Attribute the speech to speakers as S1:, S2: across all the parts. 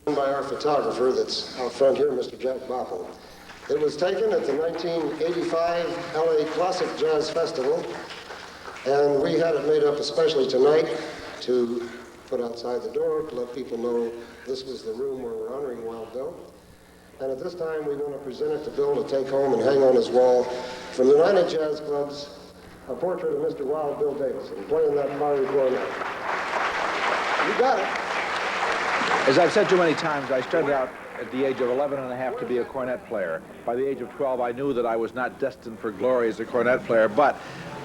S1: By our photographer that's out front here, Mr. Jack Boppel. It was taken at the 1985 LA Classic Jazz Festival, and we had it made up especially tonight to put outside the door to let people know this was the room where we're honoring Wild Bill. And at this time, we want to present it to Bill to take home and hang on his wall from the United Jazz Club's a portrait of Mr. Wild Bill Davison, playing that fiery cornet. You got it.
S2: As I've said too many times, I started out at the age of 11 and a half to be a cornet player. By the age of 12, I knew that I was not destined for glory as a cornet player, but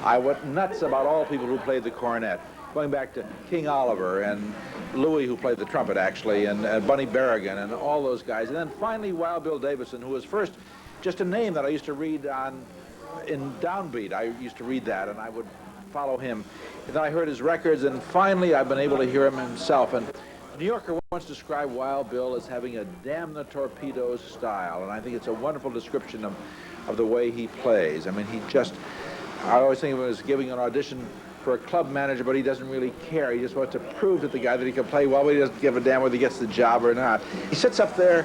S2: I went nuts about all people who played the cornet, going back to King Oliver and Louis, who played the trumpet, actually, and Bunny Berrigan and all those guys. And then finally, Wild Bill Davison, who was first just a name that I used to read in Downbeat. I used to read that, and I would follow him. And then I heard his records, and finally I've been able to hear him himself. And New Yorker once described Wild Bill as having a damn the torpedoes style, and I think it's a wonderful description of the way he plays. I mean, I always think of him as giving an audition for a club manager, but he doesn't really care. He just wants to prove to the guy that he can play well, but he doesn't give a damn whether he gets the job or not. He sits up there,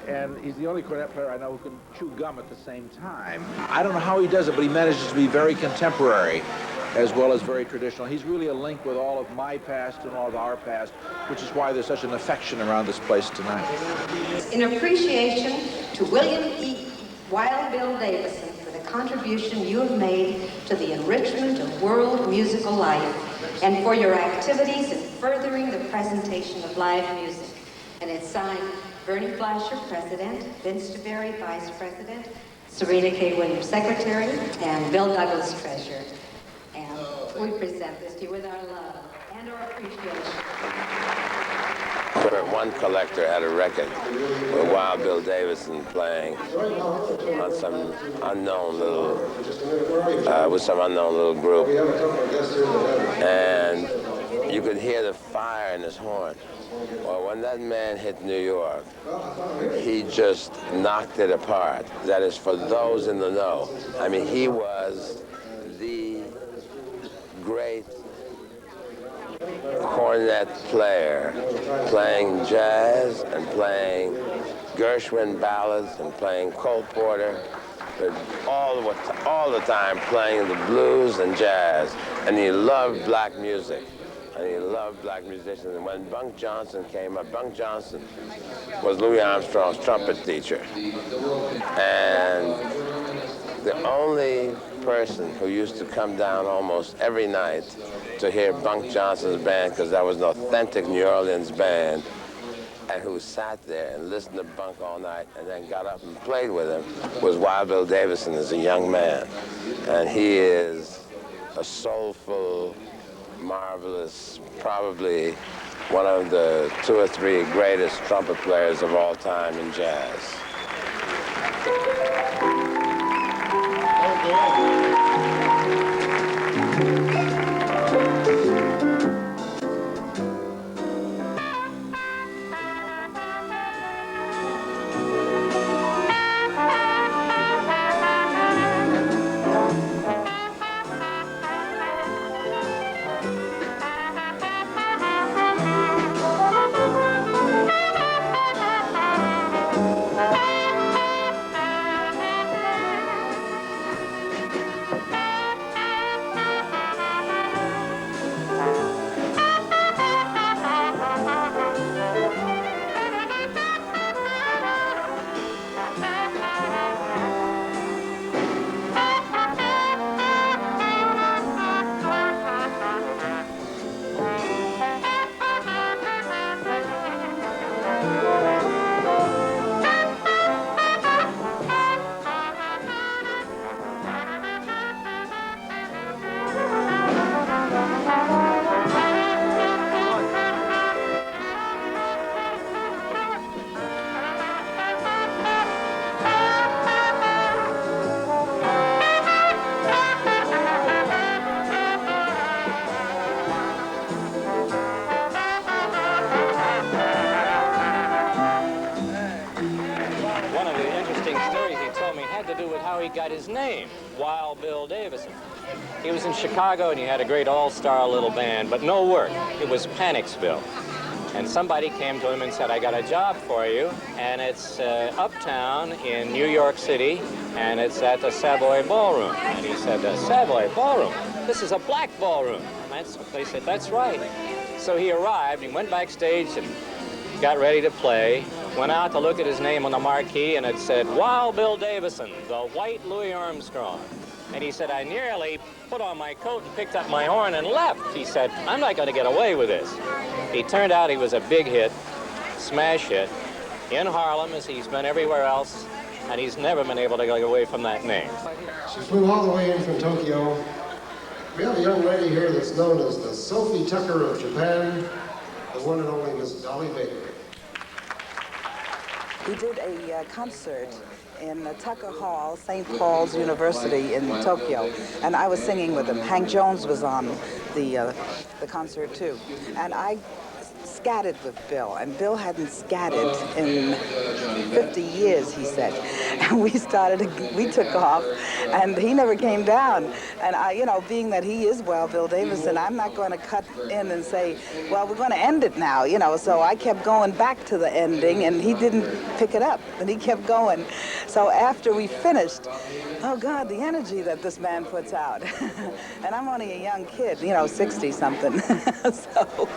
S2: and he's the only cornet player I know who can chew gum at the same time. I don't know how he does it, but he manages to be very contemporary as well as very traditional. He's really a link with all of my past and all of our past, which is why there's such an affection around this place tonight.
S3: In appreciation to William E. Wild Bill Davison for the contribution you have made to the enrichment of world musical life and for your activities in furthering the presentation of live music. And it's signed Bernie Fleischer, President, Vince DeBerry, Vice President, Serena K. Williams, Secretary, and Bill Douglas, Treasurer. And we present this to you with our love and our appreciation.
S4: One collector had a record with Wild Bill Davison playing on some unknown little, with some unknown little group. And you could hear the fire in his horn. Well, when that man hit New York, he just knocked it apart. That is, for those in the know. I mean, he was the great cornet player, playing jazz and playing Gershwin ballads and playing Cole Porter, but all the time playing the blues and jazz. And he loved black music, and he loved black musicians. And when Bunk Johnson came up, Bunk Johnson was Louis Armstrong's trumpet teacher. And the only person who used to come down almost every night to hear Bunk Johnson's band, because that was an authentic New Orleans band, and who sat there and listened to Bunk all night and then got up and played with him, was Wild Bill Davison as a young man. And he is a soulful, marvelous, probably one of the 2 or 3 greatest trumpet players of all time in jazz.
S5: Got his name, Wild Bill Davison. He was in Chicago and he had a great all-star little band, but no work. It was Panicsville. And somebody came to him and said, I got a job for you, and it's uptown in New York City, and it's at the Savoy Ballroom. And he said, the Savoy Ballroom? This is a black ballroom. And they said, that's right. So he arrived, he went backstage and got ready to play, went out to look at his name on the marquee, and it said, Wild Bill Davison, the White Louis Armstrong. And he said, I nearly put on my coat and picked up my horn and left. He said, I'm not going to get away with this. He turned out he was a big hit, smash hit, in Harlem as he's been everywhere else, and he's never been able to get away from that name.
S1: She flew all the way in from Tokyo. We have a young lady here that's known as the Sophie Tucker of Japan, the one and only Miss Dolly Baker.
S6: He did a concert in Tucker Hall, St. Paul's University in Tokyo, and I was singing with him. Hank Jones was on the concert too, and I scattered with Bill, and Bill hadn't scattered in 50 years, he said. And we took off, and he never came down. And I, you know, being that he is Wild Bill Davison, I'm not going to cut in and say, well, we're going to end it now, you know. So I kept going back to the ending, and he didn't pick it up, and he kept going. So after we finished, oh God, the energy that this man puts out. And I'm only a young kid, you know, 60-something. So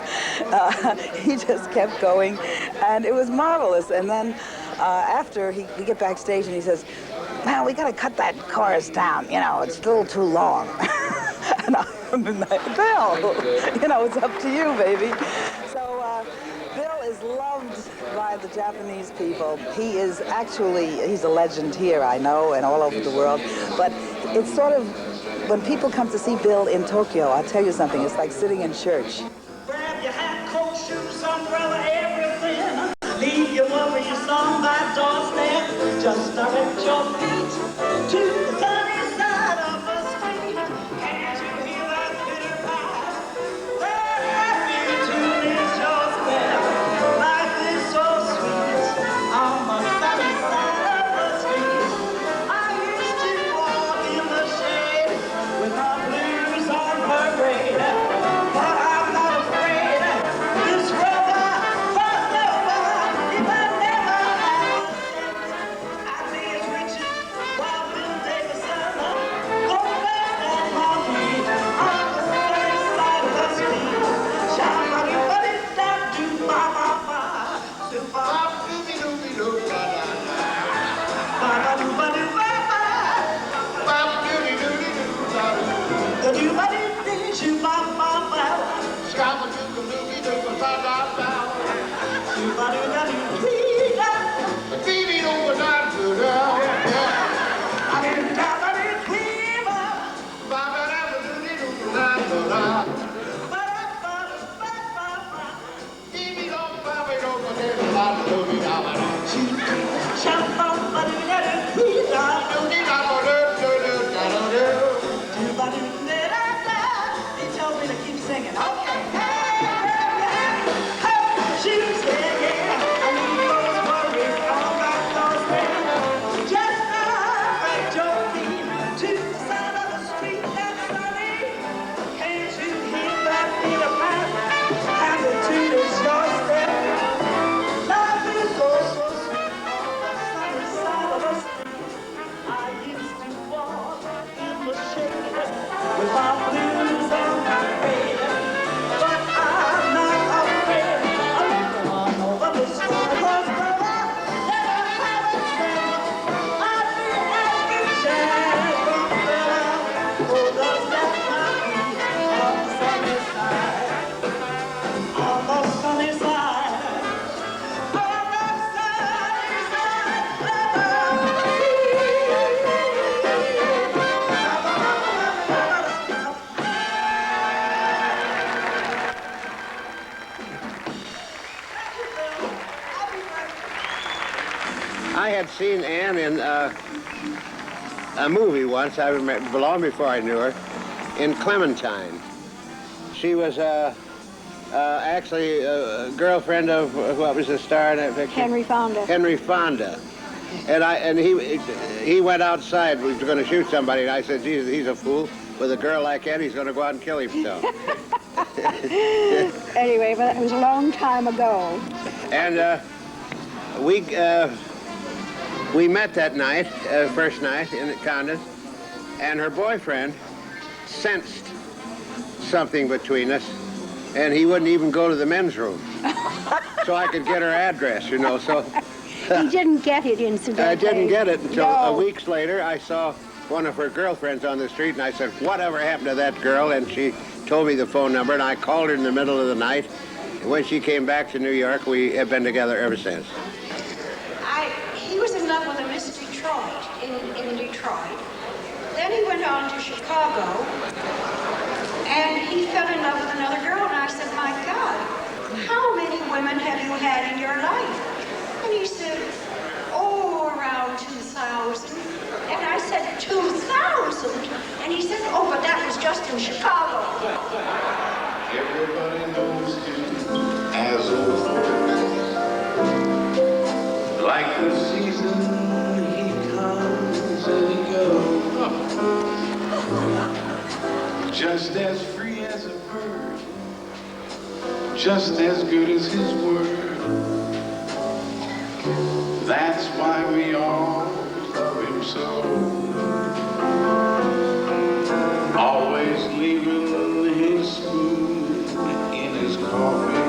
S6: he just kept going, and it was marvelous. And then after we get backstage, and he says, "Man, we got to cut that chorus down. You know, it's a little too long." And I'm like, "Bill, you know, it's up to you, baby." So Bill is loved by the Japanese people. He is he's a legend here, I know, and all over the world. But it's sort of, when people come to see Bill in Tokyo, I'll tell you something, it's like sitting in church.
S7: Grab your hat, coat, shoes, umbrella, everything. Leave your worries on my doorstep. Just direct your feet to the sunny side of the street. Can't you hear that bitter pipe? That happy tune is your step. Life is so sweet on the sunny side of the street. I used to walk in the shade with my blues on parade. But I'm not afraid. This brother was never, if I never had a cent. I'd be as rich as Wild Bill Davison. Go back that mommy on the sunny side of the street. Shabba what is that? Do ba ba ba, do ba doobie doobie doo ba da da. Ba ba doo ba doo ba ba. Ba doobie doobie doo ba doo. The doo ba doo doo shoo ba ba ba. Shabba doobie doobie doo ba da da. Doo ba doo da doo dee da. Dee dee doo ba da doo da. I did da ba doo dee ba. Ba ba da doo dee doo da da da. Ba da ba ba ba ba. Dee dee doo ba ba doo ba dee ba doo dee da ba da. Shabba ba doo da doo dee da. Doo dee da ba doo doo doo da da doo. Doo ba doo da da da. He told me to keep singing. Okay. Shoes, yeah, yeah. I leave those worries on my doorstep. Just direct your feet to the side of the street that's sunny. Can't you hear that beat of mine? And the tune is your step. Life is so sweet on the sunny side of the street. I used to walk in the shade with my blues on my head. But I'm not afraid. I'm going over the sky. 'Cause brother, never had a friend. I'd be asking chance from fella. Oh, does that not be on the sunny side? On the sunny side. On the sunny side of the
S8: I had seen Anne in a movie once, I remember, long before I knew her, in Clementine. She was actually a girlfriend of, what was the star in that picture?
S9: Henry Fonda.
S8: Henry Fonda. And he went outside, was going to shoot somebody, and I said, Jesus, he's a fool. With a girl like that, he's going to go out and kill himself.
S9: Anyway, but it was a long time ago.
S8: And we met that night, first night in Condon, and her boyfriend sensed something between us, and he wouldn't even go to the men's room. So I could get her address, you know, so.
S9: He didn't get it, incidentally.
S8: I didn't get it until
S9: No.
S8: weeks later. I saw one of her girlfriends on the street, and I said, whatever happened to that girl? And she told me the phone number, and I called her in the middle of the night. And when she came back to New York, we have been together ever since.
S3: He was in love with a Miss Detroit in Detroit. Then he went on to Chicago, and he fell in love with another girl. And I said, my God, how many women have you had in your life? And he said, oh, around 2,000. And I said, 2,000? And he said, oh, but that was just in Chicago.
S10: Everybody knows him as old folks. Like the season, he comes and he goes. Just as free as a bird, just as good as his word. That's why we all love him so. Always leaving his spoon in his coffee.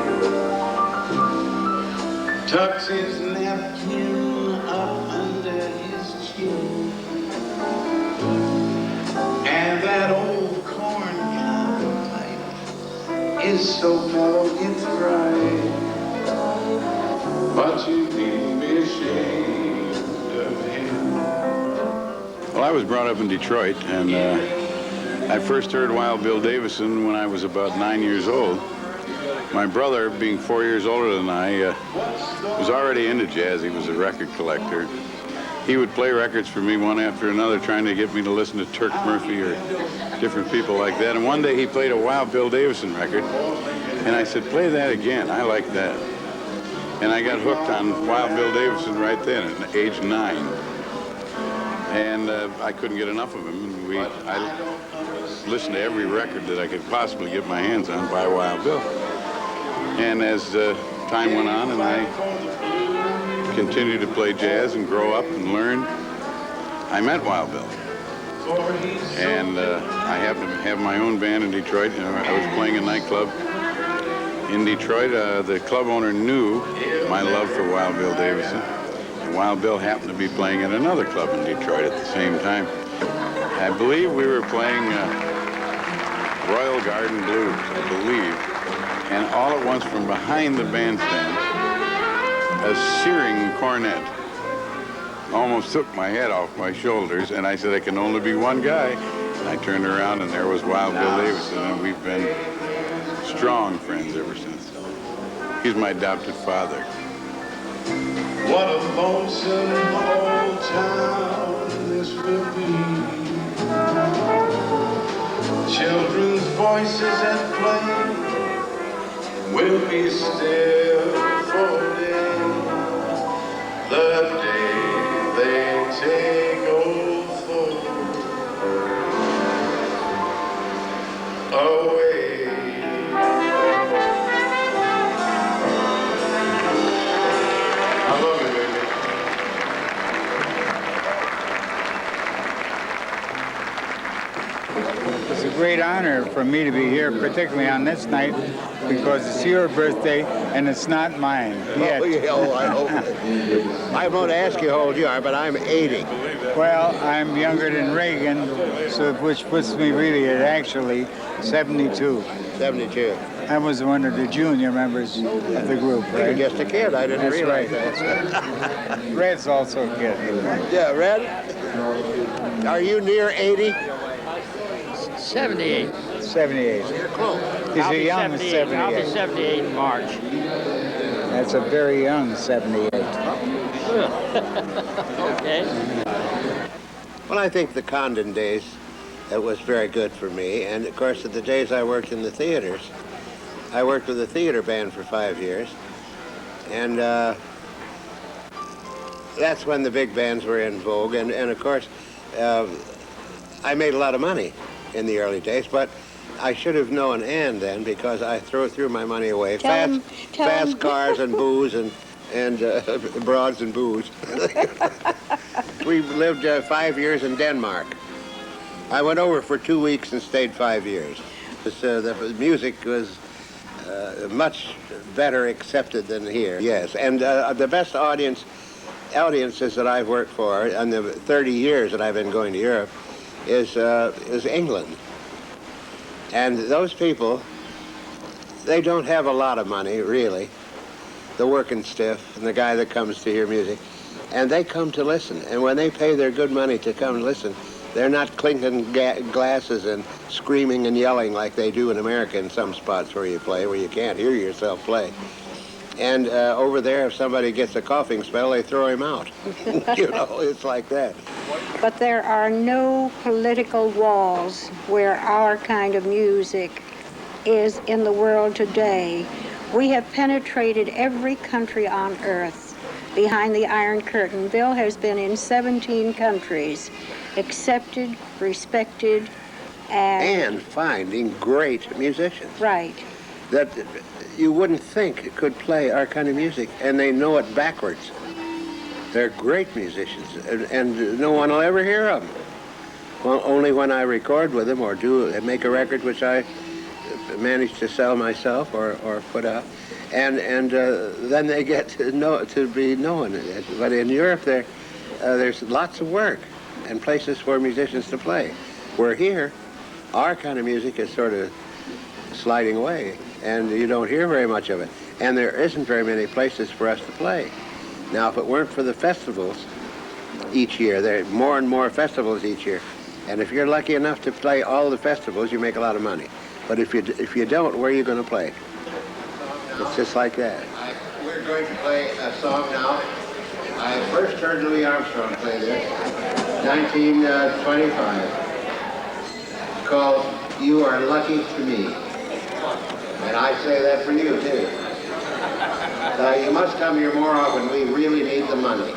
S10: Tucks his napkin up under his chin. And that old corn cob pipe is so mellow it's right. But you needn't be ashamed of him.
S11: Well, I was brought up in Detroit, and I first heard Wild Bill Davison when I was about 9 years old. My brother, being 4 years older than I, was already into jazz. He was a record collector. He would play records for me one after another, trying to get me to listen to Turk Murphy or different people like that. And one day he played a Wild Bill Davison record, and I said, play that again. I like that. And I got hooked on Wild Bill Davison right then at age 9. And I couldn't get enough of him. And I listened to every record that I could possibly get my hands on by Wild Bill. And as time went on and I continued to play jazz and grow up and learn, I met Wild Bill. And I happened to have my own band in Detroit. You know, I was playing a nightclub in Detroit. The club owner knew my love for Wild Bill Davison. And Wild Bill happened to be playing at another club in Detroit at the same time. I believe we were playing Royal Garden Blues, I believe. And all at once from behind the bandstand, a searing cornet almost took my head off my shoulders, and I said, I can only be one guy. And I turned around, and there was Wild Bill Davison, and we've been strong friends ever since. He's my adopted father.
S10: What a lonesome old town this will be. Children's voices at play will be still for a day. The day they take old folks away. I love you, baby.
S12: It's a great honor for me to be here, particularly on this night, because it's your birthday and it's not mine yet.
S8: Oh, yeah, oh, I hope. I won't ask you how old you are, but I'm 80.
S12: Well, I'm younger than Reagan, so which puts me really at actually 72.
S8: 72.
S12: I was one of the junior members of the group,
S8: You're
S12: right?
S8: just a kid. I didn't
S12: That's
S8: realize
S12: right.
S8: that.
S12: Red's also a kid.
S8: Yeah, Red? Are you near 80?
S13: 78.
S12: 78.
S8: You're close.
S12: He's a young 78.
S13: I'll be 78 in March.
S12: That's a very young 78.
S13: Okay.
S8: Well, I think the Condon days, that was very good for me. And, of course, the days I worked in the theaters, I worked with a theater band for 5 years. And that's when the big bands were in vogue. And of course, I made a lot of money in the early days. But I should have known Anne then because I threw my money away.
S9: Tell
S8: Fast cars and booze and broads and booze. We lived 5 years in Denmark. I went over for 2 weeks and stayed 5 years. The music was much better accepted than here. Yes, and the best audiences that I've worked for in the 30 years that I've been going to Europe is England. And those people, they don't have a lot of money, really. The working stiff and the guy that comes to hear music. And they come to listen. And when they pay their good money to come and listen, they're not clinking glasses and screaming and yelling like they do in America in some spots where you play, where you can't hear yourself play. And over there, if somebody gets a coughing spell, they throw him out. You know, it's like that.
S9: But there are no political walls where our kind of music is in the world today. We have penetrated every country on earth behind the Iron Curtain. Bill has been in 17 countries, accepted, respected,
S8: and finding great musicians.
S9: Right.
S8: That you wouldn't think could play our kind of music, and they know it backwards. They're great musicians, and no one will ever hear of them. Well, only when I record with them or make a record which I manage to sell myself or put out, and then they get to be known. But in Europe, there's lots of work and places for musicians to play. Where here, our kind of music is sort of sliding away, and you don't hear very much of it. And there isn't very many places for us to play. Now, if it weren't for the festivals each year, there are more and more festivals each year, and if you're lucky enough to play all the festivals, you make a lot of money. But if you don't, where are you going to play? It's just like that. We're going to play a song now. I first heard Louis Armstrong play this, 1925, called "You Are Lucky to Me." And I say that for you, too. You must come here more often. We really need the money.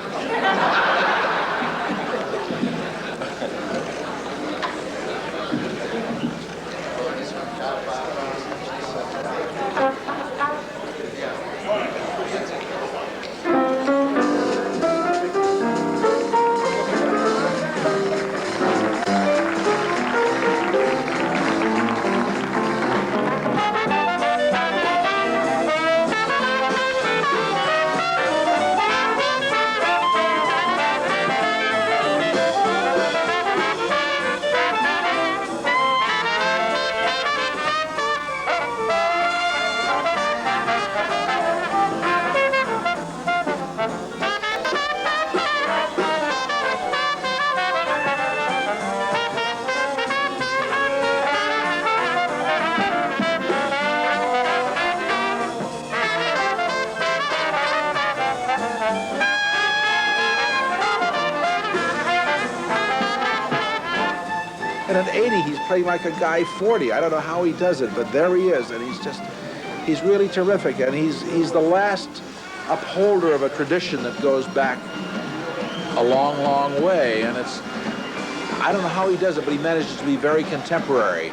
S2: And at 80, he's playing like a guy 40. I don't know how he does it, but there he is, and he's really terrific. And he's the last upholder of a tradition that goes back a long, long way. And I don't know how he does it, but he manages to be very contemporary.